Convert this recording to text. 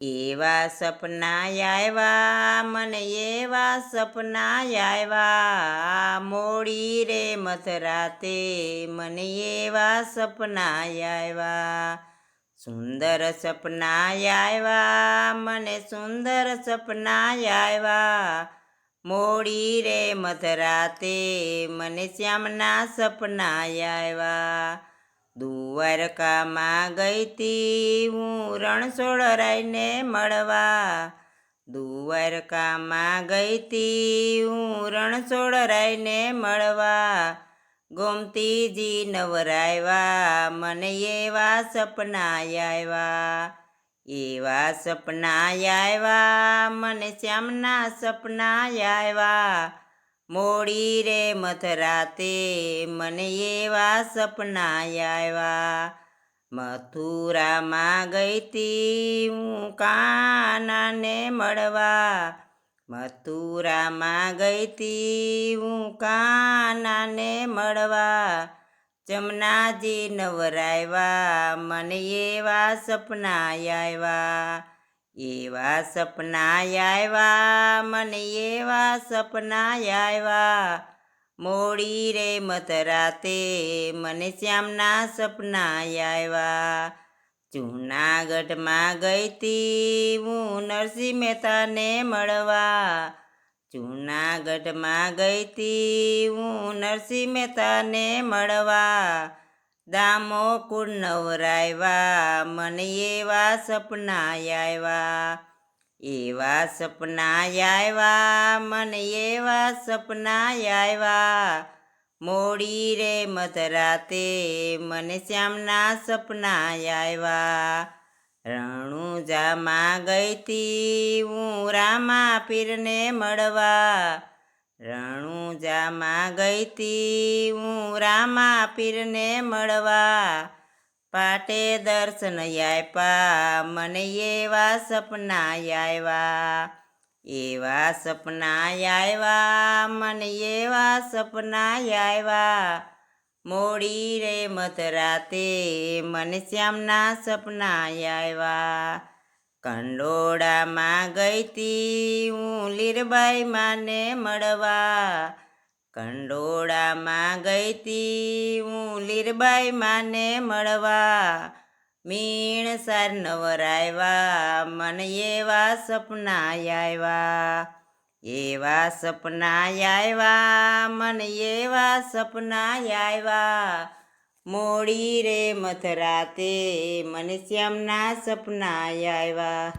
એવા સપના આવ્યા મને એવા સપના આવ્યા મોડી રે મધરાતે મને એવા સપના આવ્યા સુંદર સપના આવ્યા મને સુંદર સપના આવ્યા મોડી રે મધરાતે મને શ્યામના સપના આવ્યા દ્વારકામાં ગઈતી હું રણછોડરાયને મળવા દ્વારકામાં ગઈતી હું રણછોડરાયને મળવા ગોમતીજી નવરાવ્યા મને એવા સપના આવ્યા મને શ્યામના સપના આવ્યા મોડી રે મધરાતે મને એવા સપના આવ્યા મથુરામાં ગઈતી હું કાનાને મળવા મથુરામાં ગઈતી હું કાનાને મળવા જમનાજી નવરાવ્યા મને એવા સપના આવ્યા મને એવા સપના આવ્યા મોડી રે મધરાતે મને શ્યામના સપના આવ્યા જૂનાગઢમાં ગઈતી હું નરસિંહ મહેતાને મળવા જૂનાગઢમાં ગઈતી હું નરસિંહ મહેતાને મળવા દામોકુળ નવરાવ્યા મને એવા સપના આવ્યા મને એવા સપના આવ્યા મોડી રે મધરાતે મને શ્યામના સપના આવ્યા રણુજામાં ગઈતી હું રામા પીરને મળવા રણુજામાં ગઈતી હું રામા પીરને મળવા પાટે દર્શન આપ્યા મને એવા સપના આવ્યા મને એવા સપના આવ્યા મોડી રે મધરાતે મને શ્યામના સપના આવ્યા કંડોળામાં ગઈતી હું લીરબાઈ માને મળવા કંડોળામાં ગઈતી હું લીરબાઈ માને મળવા મીણસાર નવરાવ્યા મને એવા સપના આવ્યા મને એવા સપના આવ્યા મોડી રે મધરાતે મને શ્યામના સપના આવ્યા